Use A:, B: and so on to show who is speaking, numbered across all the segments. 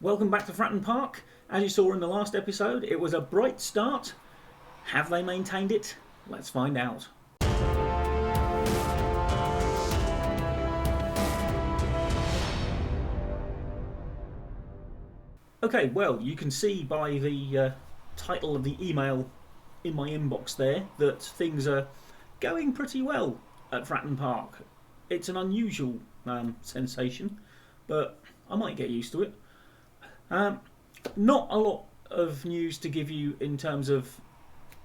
A: Welcome back to Fratton Park. As you saw in the last episode, it was a bright start. Have they maintained it? Let's find out. Okay, well, you can see by the title of the email in my inbox there that things are going pretty well at Fratton Park. It's an unusual sensation, but I might get used to it. Not a lot of news to give you in terms of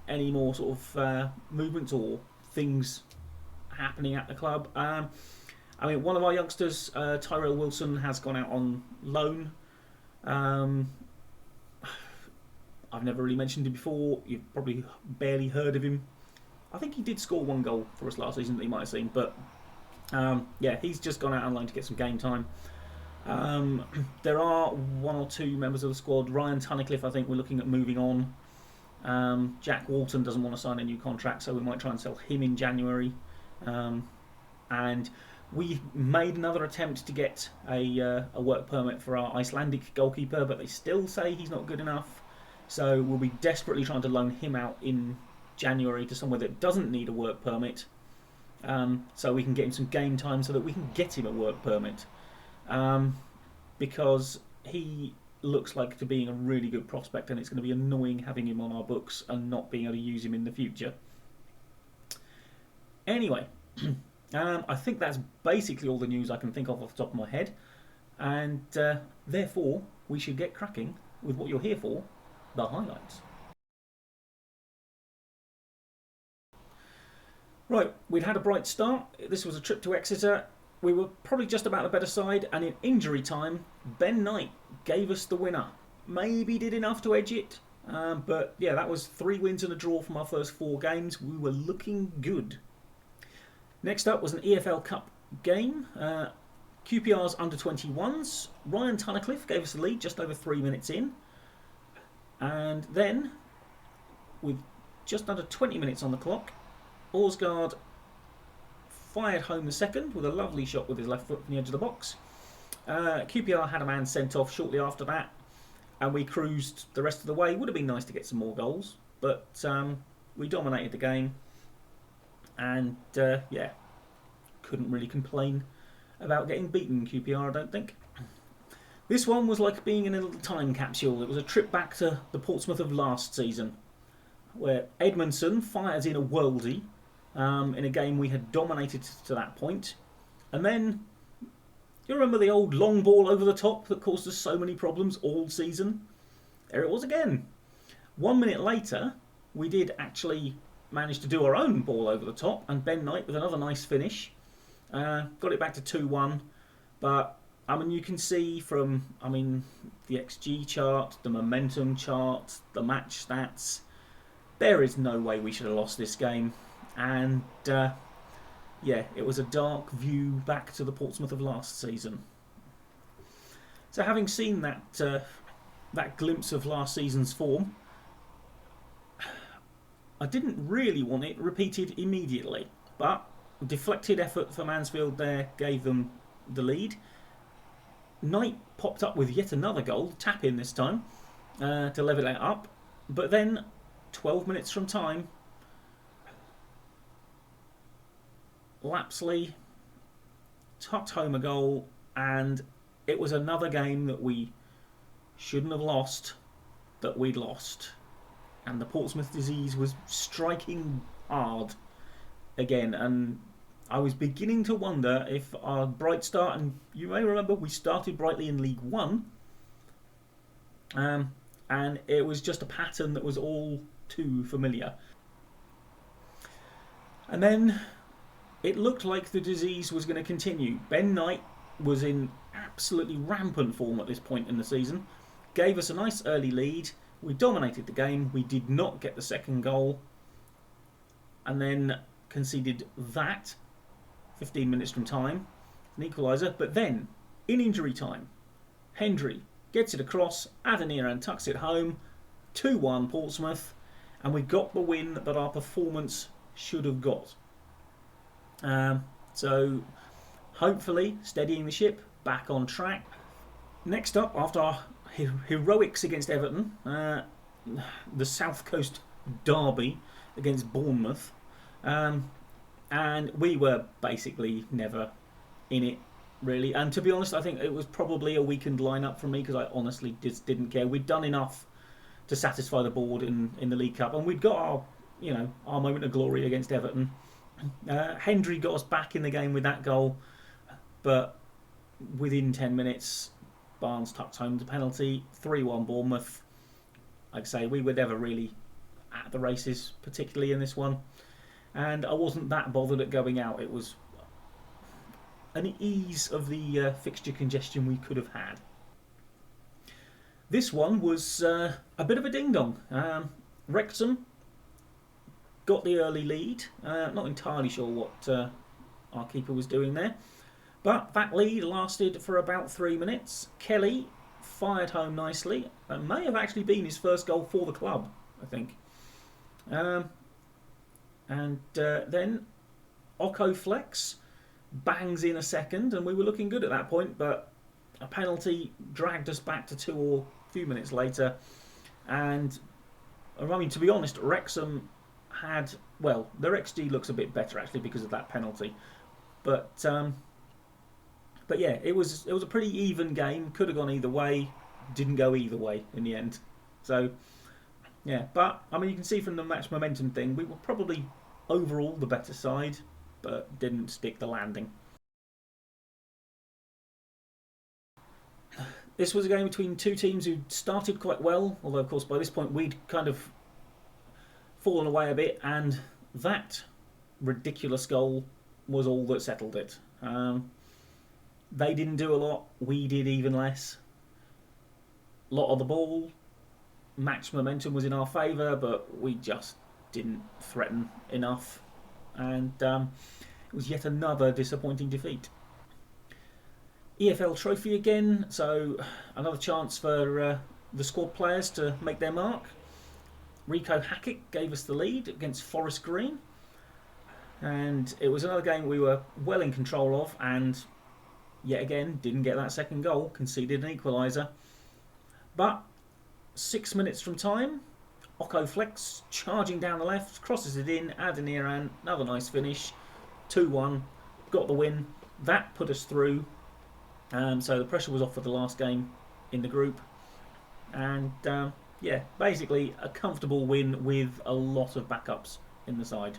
A: any more sort of movements or things happening at the club. I mean, one of our youngsters, Tyrell Wilson, has gone out on loan. I've never really mentioned him before. You've probably barely heard of him. I think he did score one goal for us last season that you might have seen, but yeah, he's just gone out on loan to get some game time. There are one or two members of the squad. Ryan Tunnicliffe, I think we're looking at moving on. Jack Walton doesn't want to sign a new contract, so we might try and sell him in January. And we made another attempt to get a work permit for our Icelandic goalkeeper, but they still say he's not good enough. So we'll be desperately trying to loan him out in January to somewhere that doesn't need a work permit, so we can get him some game time so that we can get him a work permit. Because he looks like to being a really good prospect, and it's going to be annoying having him on our books and not being able to use him in the future. Anyway, I think that's basically all the news I can think of off the top of my head, and therefore we should get cracking with what you're here for, the highlights. Right, we'd had a bright start. This was a trip to Exeter. We were probably just about the better side, and in injury time, Ben Knight gave us the winner. Maybe did enough to edge it, but yeah, that was 3 wins and a draw from our first 4 games. We were looking good. Next up was an EFL Cup game. QPR's under-21s. Ryan Tunnicliffe gave us the lead just over 3 minutes in. And then, with just under 20 minutes on the clock, Orsgaard fired home the second with a lovely shot with his left foot from the edge of the box. QPR had a man sent off shortly after that, and we cruised the rest of the way. Would have been nice to get some more goals, but we dominated the game, and yeah, couldn't really complain about getting beaten, QPR, I don't think. This one was like being in a little time capsule. It was a trip back to the Portsmouth of last season, where Edmondson fires in a worldie in a game we had dominated to that point. And then, you remember the old long ball over the top that caused us so many problems all season? There it was again. 1 minute later, we did actually manage to do our own ball over the top, and Ben Knight with another nice finish. Got it back to 2-1, but I mean, you can see from the XG chart, the momentum chart, the match stats, there is no way we should have lost this game. And yeah, it was a dark view back to the Portsmouth of last season. So having seen that glimpse of last season's form, I didn't really want it repeated immediately, but deflected effort for Mansfield there gave them the lead. Knight popped up with yet another goal, tap in this time, to level it up, but then 12 minutes from time, Lapsley tucked home a goal, and it was another game that we shouldn't have lost, that we'd lost. And the Portsmouth disease was striking hard again, and I was beginning to wonder if our bright start, and you may remember we started brightly in League One, and it was just a pattern that was all too familiar. And then it looked like the disease was going to continue. Ben Knight was in absolutely rampant form at this point in the season, gave us a nice early lead. We dominated the game. We did not get the second goal, and then conceded that 15 minutes from time, an equaliser. But then, in injury time, Hendry gets it across, Adeniran tucks it home, 2-1 Portsmouth, and we got the win that our performance should have got. So, hopefully, steadying the ship, back on track. Next up, after our heroics against Everton, the South Coast derby against Bournemouth, and we were basically never in it really. And to be honest, I think it was probably a weakened lineup for me because I honestly just didn't care. We'd done enough to satisfy the board in the League Cup, and we'd got our moment of glory against Everton. Hendry got us back in the game with that goal, but within 10 minutes, Barnes tucked home the penalty. 3-1 Bournemouth. Like I say, we were never really at the races, particularly in this one, and I wasn't that bothered at going out. It was an ease of the fixture congestion we could have had. This one was a bit of a ding-dong. Wrexham got the early lead. Not entirely sure what our keeper was doing there, but that lead lasted for about 3 minutes. Kelly fired home nicely. It may have actually been his first goal for the club, I think. Then Occo Flex bangs in a second, and we were looking good at that point, but a penalty dragged us back to 2 or a few minutes later. And I mean, to be honest, Wrexham had, well, their XG looks a bit better actually because of that penalty, but yeah, it was a pretty even game. Could have gone either way, didn't go either way in the end. So yeah, but I mean, you can see from the match momentum thing, we were probably overall the better side, but didn't stick the landing. This was a game between two teams who started quite well, although of course by this point we'd kind of fallen away a bit, and that ridiculous goal was all that settled it. They didn't do a lot, we did even less. Lot of the ball, match momentum was in our favour, but we just didn't threaten enough, and it was yet another disappointing defeat. EFL trophy again, so another chance for the squad players to make their mark. Rico Hackett gave us the lead against Forest Green, and it was another game we were well in control of, and yet again didn't get that second goal, conceded an equaliser. But 6 minutes from time, Occo Flex charging down the left, crosses it in, Adeniran, another nice finish, 2-1, got the win. That put us through. So the pressure was off for the last game in the group, and yeah, basically a comfortable win with a lot of backups in the side.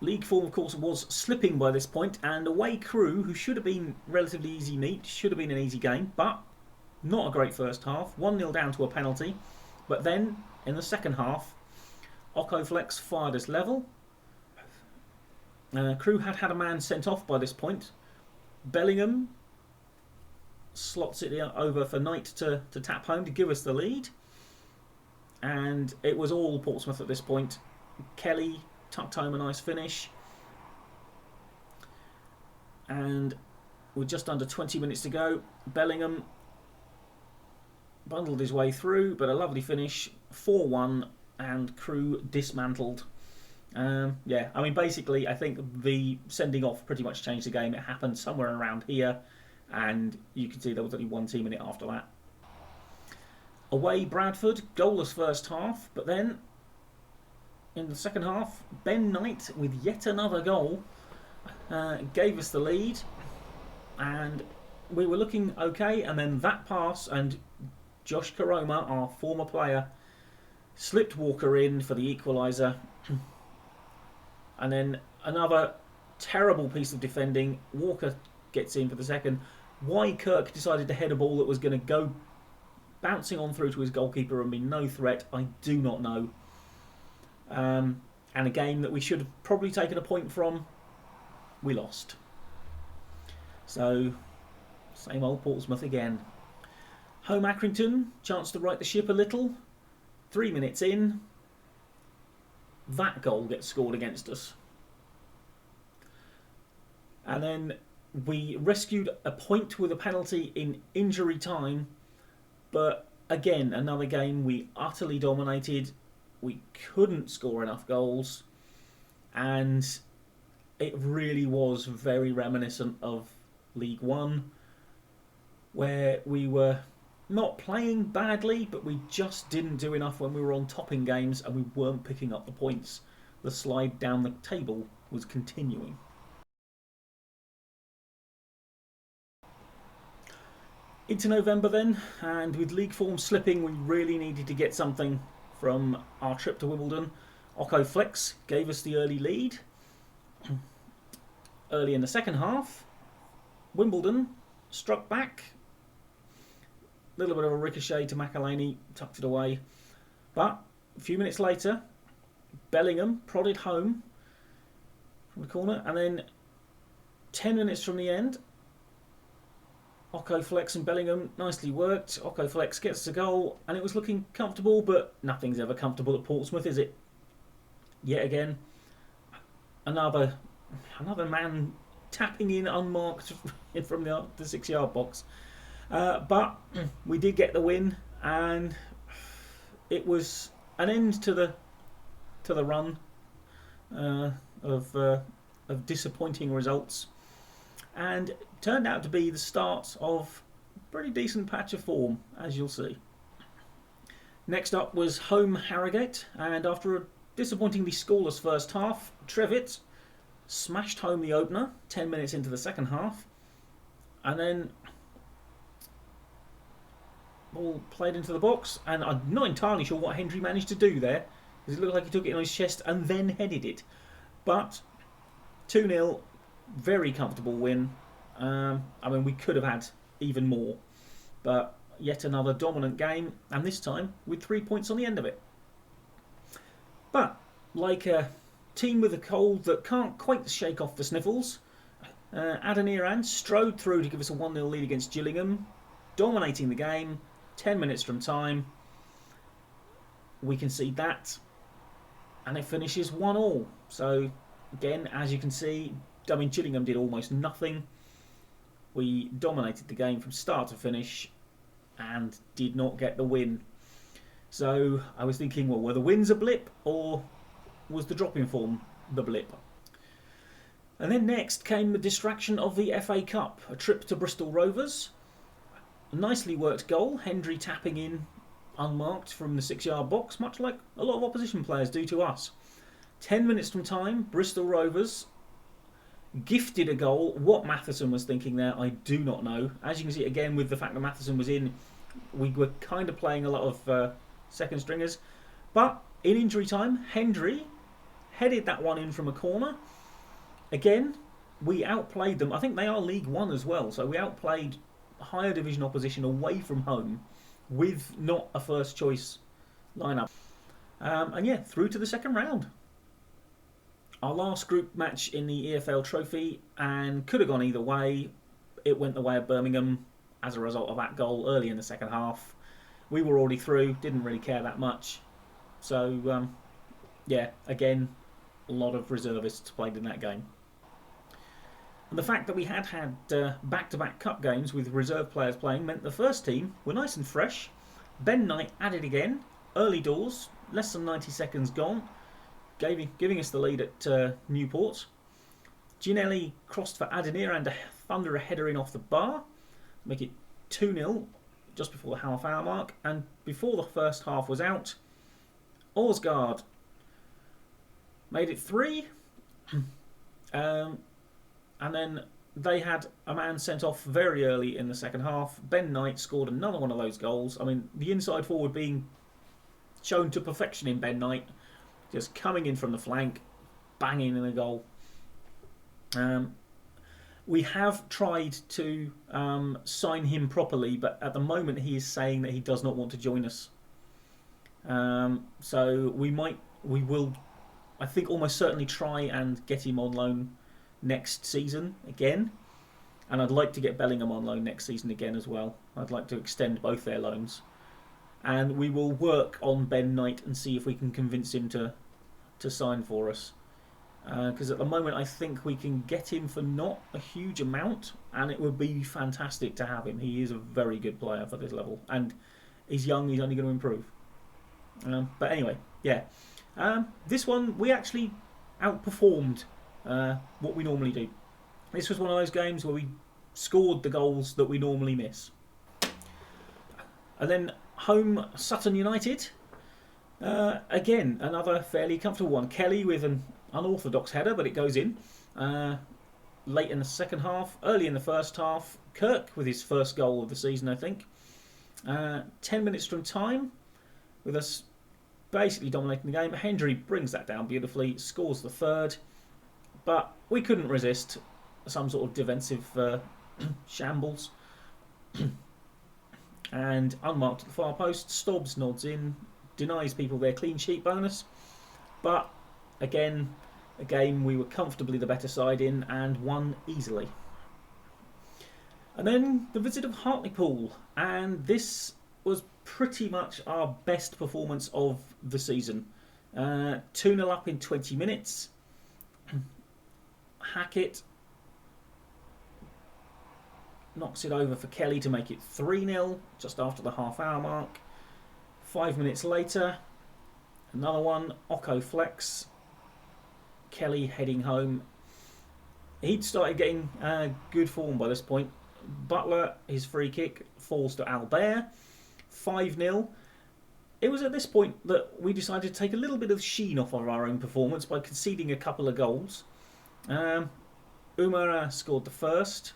A: League form, of course, was slipping by this point, and away Crew, who should have been relatively easy meat, should have been an easy game, but not a great first half. 1-0 down to a penalty, but then in the second half, Occo Flex fired us level. Crew had a man sent off by this point. Bellingham slots it over for Knight to tap home to give us the lead, and it was all Portsmouth at this point. Kelly tucked home a nice finish, and with just under 20 minutes to go, Bellingham bundled his way through, but a lovely finish, 4-1, and Crew dismantled. Yeah, I mean, basically, I think the sending off pretty much changed the game. It happened somewhere around here, and you can see there was only one team in it after that. Away Bradford, goalless first half, but then in the second half, Ben Knight with yet another goal gave us the lead, and we were looking okay, and then that pass, and Josh Karoma, our former player, slipped Walker in for the equaliser. And then another terrible piece of defending. Walker gets in for the second. Why Kirk decided to head a ball that was going to go bouncing on through to his goalkeeper and be no threat, I do not know. And a game that we should have probably taken a point from, we lost. So, same old Portsmouth again. Home Accrington, chance to right the ship a little. 3 minutes in, that goal gets scored against us. And then we rescued a point with a penalty in injury time, but again, another game we utterly dominated. We couldn't score enough goals, and it really was very reminiscent of League One, where we were not playing badly, but we just didn't do enough when we were on top in games and we weren't picking up the points. The slide down the table was continuing. Into November then, and with league form slipping, we really needed to get something from our trip to Wimbledon. Occo Flex gave us the early lead. Early in the second half, Wimbledon struck back. A little bit of a ricochet to McElhaney, tucked it away. But a few minutes later, Bellingham prodded home from the corner, and then 10 minutes from the end, Occo Flex and Bellingham nicely worked. Occo Flex gets the goal, and it was looking comfortable, but nothing's ever comfortable at Portsmouth, is it? Yet again, another man tapping in unmarked from the 6-yard box. But we did get the win, and it was an end to the run of disappointing results, and turned out to be the start of a pretty decent patch of form, as you'll see. Next up was home Harrogate, and after a disappointingly scoreless first half, Trevitt smashed home the opener 10 minutes into the second half, and then ball played into the box, and I'm not entirely sure what Hendry managed to do there, because it looked like he took it on his chest and then headed it. But 2-0, very comfortable win. I mean, we could have had even more, but yet another dominant game, and this time with 3 points on the end of it. But like a team with a cold that can't quite shake off the sniffles, Adeniran strode through to give us a 1-0 lead against Gillingham, dominating the game. 10 minutes from time, we concede that, and it finishes 1-1. So again, as you can see, I mean, Gillingham did almost nothing. We dominated the game from start to finish and did not get the win. So I was thinking, well, were the wins a blip, or was the drop in form the blip? And then next came the distraction of the FA Cup, a trip to Bristol Rovers. A nicely worked goal, Hendry tapping in unmarked from the 6-yard box, much like a lot of opposition players do to us. 10 minutes from time, Bristol Rovers gifted a goal. What Matheson was thinking there, I do not know. As you can see, again, with the fact that Matheson was in, we were kind of playing a lot of second stringers. But in injury time, Hendry headed that one in from a corner. Again, we outplayed them. I think they are League One as well, so we outplayed higher division opposition away from home with not a first choice lineup. And yeah, through to the second round. Our last group match in the EFL Trophy, and could have gone either way. It went the way of Birmingham as a result of that goal early in the second half. We were already through, didn't really care that much. So yeah, again, a lot of reservists played in that game. And the fact that we had back-to-back cup games with reserve players playing meant the first team were nice and fresh. Ben Knight added again, early doors, less than 90 seconds gone, giving us the lead at Newport. Ginelli crossed for Adeniran to thunder a header in off the bar, make it 2-0 just before the half-hour mark. And before the first half was out, Osgaard made it 3. And then they had a man sent off very early in the second half. Ben Knight scored another one of those goals. I mean, the inside forward being shown to perfection in Ben Knight, just coming in from the flank, banging in a goal. We have tried to sign him properly, but at the moment he is saying that he does not want to join us. So we will, I think, almost certainly try and get him on loan next season again, and I'd like to get Bellingham on loan next season again as well. I'd like to extend both their loans, and we will work on Ben Knight and see if we can convince him to sign for us, because at the moment I think we can get him for not a huge amount, and it would be fantastic to have him. He is a very good player for this level, and he's young, he's only going to improve. But anyway, yeah, this one we actually outperformed what we normally do. This was one of those games where we scored the goals that we normally miss. And then home, Sutton United. Again, another fairly comfortable one. Kelly with an unorthodox header, but it goes in. Late in the second half, early in the first half, Kirk with his first goal of the season, I think. 10 minutes from time, with us basically dominating the game. Hendry brings that down beautifully, scores the third, but we couldn't resist some sort of defensive shambles. And unmarked at the far post, Stobbs nods in, denies people their clean sheet bonus, but again, a game we were comfortably the better side in and won easily. And then the visit of Hartlepool, and this was pretty much our best performance of the season. 2-0 up in 20 minutes. Hackett knocks it over for Kelly to make it 3-0 just after the half-hour mark. 5 minutes later, another one, Occo flex. Kelly heading home. He'd started getting good form by this point. Butler, his free kick, falls to Albert. 5-0. It was at this point that we decided to take a little bit of sheen off of our own performance by conceding a couple of goals. Umar scored the first.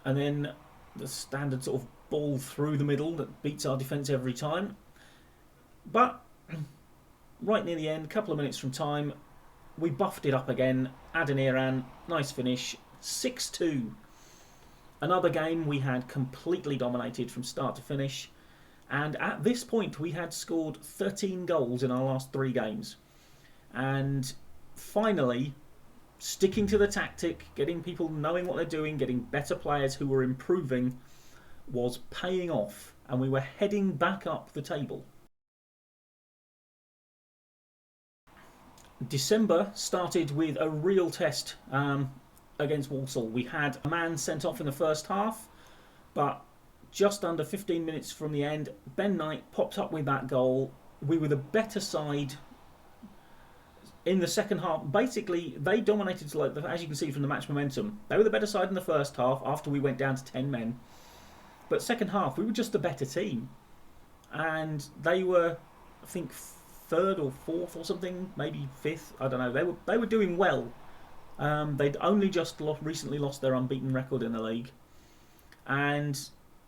A: And then the standard sort of ball through the middle that beats our defence every time. But right near the end, a couple of minutes from time, we buffed it up again. Adeniran, nice finish, 6-2. Another game we had completely dominated from start to finish. And at this point, we had scored 13 goals in our last 3 games. And finally, sticking to the tactic, getting people knowing what they're doing, getting better players who were improving, was paying off. And we were heading back up the table. December started with a real test against Walsall. We had a man sent off in the first half, but just under 15 minutes from the end, Ben Knight popped up with that goal. We were the better side in the second half. Basically, they dominated, as you can see from the match momentum. They were the better side in the first half after we went down to 10 men. But second half, we were just the better team. And they were, I think, 3rd or 4th or something, maybe 5th. I don't know. They were doing well. They'd only just recently lost their unbeaten record in the league, and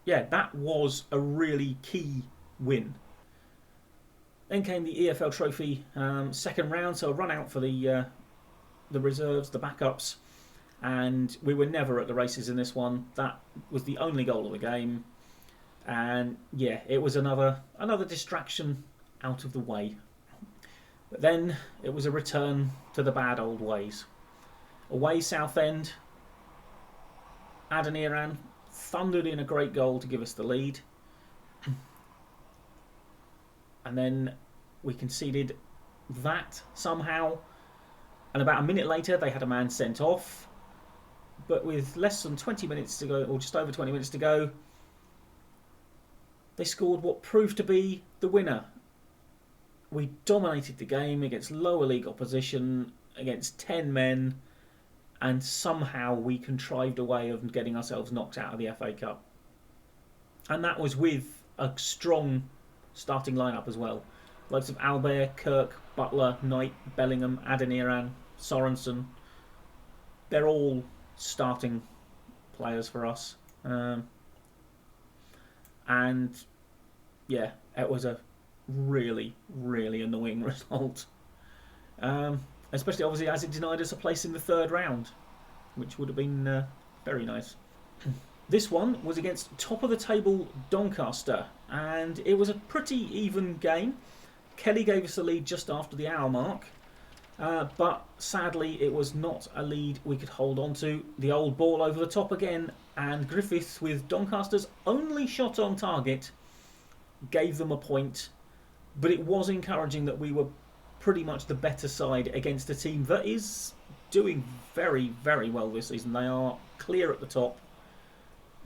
A: yeah, that was a really key win. Then came the EFL Trophy second round, so a run out for the reserves, the backups, and we were never at the races in this one. That was the only goal of the game, and yeah, it was another distraction out of the way. But then it was a return to the bad old ways. Away Southend, Adeniran thundered in a great goal to give us the lead. And then we conceded that somehow. And about a minute later, they had a man sent off. But with less than 20 minutes to go, or just over 20 minutes to go, they scored what proved to be the winner. We dominated the game against lower league opposition, against 10 men, and somehow we contrived a way of getting ourselves knocked out of the FA Cup. And that was with a strong starting lineup as well. Likes of Albert, Kirk, Butler, Knight, Bellingham, Adeniran, Sorensen. They're all starting players for us. And yeah, it was a really, really annoying result. Especially obviously as it denied us a place in the 3rd round, which would have been very nice. This one was against top of the table Doncaster, and it was a pretty even game. Kelly gave us the lead just after the hour mark, but sadly it was not a lead we could hold on to. The old ball over the top again, and Griffiths, with Doncaster's only shot on target, gave them a point. But it was encouraging that we were pretty much the better side against a team that is doing very, very well this season. They are clear at the top.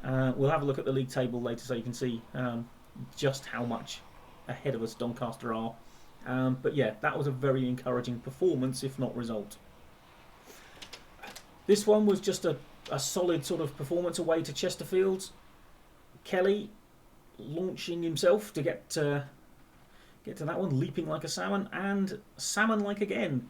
A: We'll have a look at the league table later so you can see just how much ahead of us Doncaster are. But yeah, that was a very encouraging performance, if not result. This one was just a solid sort of performance away to Chesterfield. Kelly launching himself to get to that one, leaping like a salmon, and salmon-like again.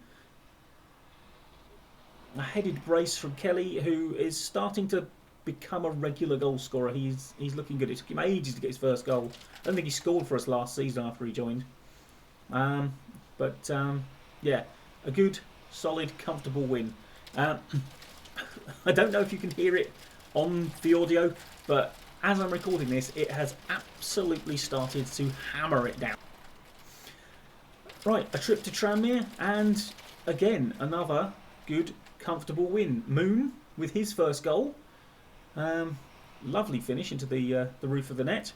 A: A headed brace from Kelly, who is starting to become a regular goal scorer. He's looking good. It took him ages to get his first goal. I don't think he scored for us last season after he joined. Yeah, a good, solid, comfortable win. I don't know if you can hear it on the audio, but as I'm recording this, it has absolutely started to hammer it down. Right, a trip to Tranmere, and again, another good, comfortable win. Moon with his first goal. Lovely finish into the roof of the net.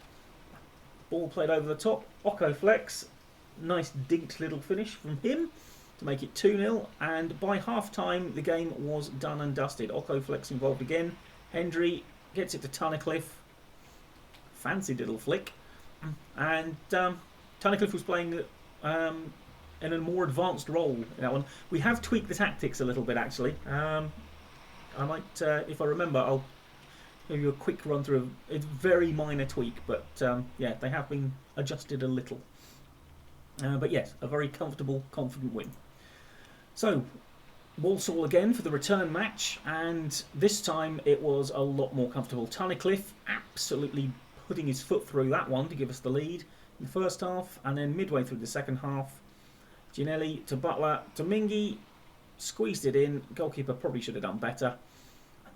A: Ball played over the top. Occo Flex. Nice dinked little finish from him to make it 2-0. And by half-time, the game was done and dusted. Occo Flex involved again. Hendry gets it to Tunnicliffe. Fancy little flick. And Tunnicliffe was playing in a more advanced role in that one. We have tweaked the tactics a little bit, actually. I might, if I remember, I'll give you a quick run through. It's a very minor tweak, but yeah, they have been adjusted a little. But yes, a very comfortable, confident win. So, Walsall again for the return match, and this time it was a lot more comfortable. Tunnicliffe absolutely putting his foot through that one to give us the lead in the first half, and then midway through the second half, Ginelli to Butler to Mingy, squeezed it in. Goalkeeper probably should have done better,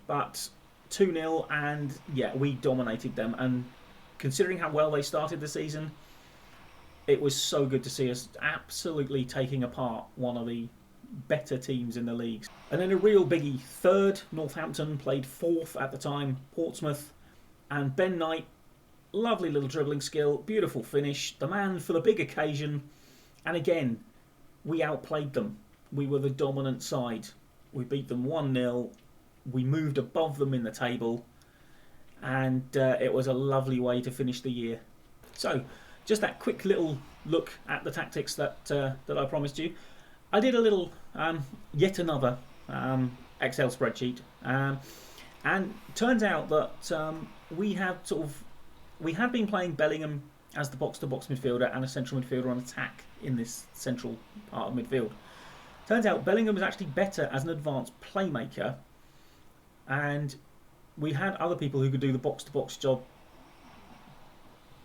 A: but 2-0, and yeah, we dominated them. And considering how well they started the season, it was so good to see us absolutely taking apart one of the better teams in the league. And then a real biggie, third, Northampton played fourth at the time, Portsmouth, and Ben Knight, lovely little dribbling skill, beautiful finish, the man for the big occasion, and again, we outplayed them. We were the dominant side. We beat them 1-0, we moved above them in the table, and it was a lovely way to finish the year. So, just that quick little look at the tactics that I promised you. I did a little, yet another Excel spreadsheet, and turns out that we had been playing Bellingham as the box-to-box midfielder and a central midfielder on attack in this central part of midfield. Turns out Bellingham was actually better as an advanced playmaker, and we had other people who could do the box-to-box job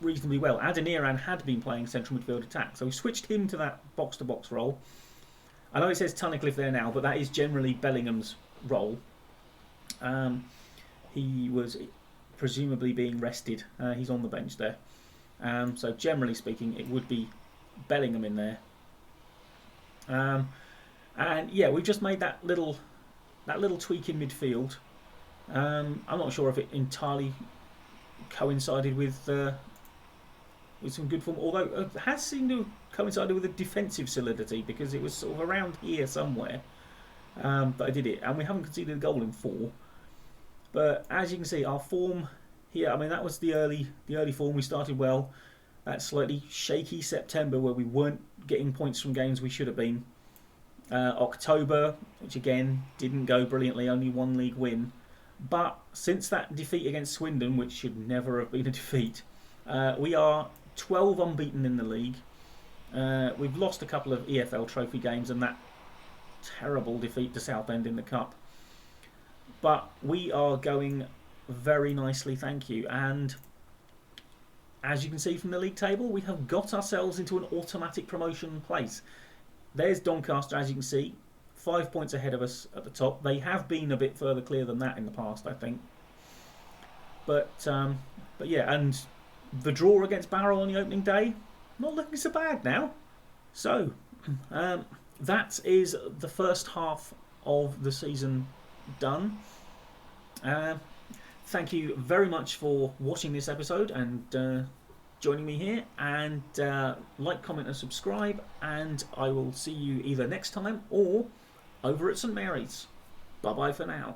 A: reasonably well. Adeniran had been playing central midfield attack, so we switched him to that box-to-box role. I know it says Tunnicliffe there now, but that is generally Bellingham's role. He was presumably being rested. He's on the bench there. So generally speaking, it would be Bellingham in there. And yeah, we've just made that little tweak in midfield. I'm not sure if it entirely coincided with some good form, although it has seemed to have coincided with a defensive solidity, because it was sort of around here somewhere that I did it, and we haven't conceded a goal in 4. But as you can see, our form here, I mean, that was the early form. We started well. That slightly shaky September where we weren't getting points from games we should have been. October, which again didn't go brilliantly, only 1 league win. But since that defeat against Swindon, which should never have been a defeat, we are 12 unbeaten in the league. We've lost a couple of EFL trophy games and that terrible defeat to Southend in the Cup. But we are going very nicely, thank you. And as you can see from the league table, we have got ourselves into an automatic promotion place. There's Doncaster, as you can see, 5 points ahead of us at the top. They have been a bit further clear than that in the past, I think. But yeah, and the draw against Barrow on the opening day, not looking so bad now. So, that is the first half of the season done. Thank you very much for watching this episode and joining me here. And like, comment and subscribe. And I will see you either next time or over at St Mary's. Bye bye for now.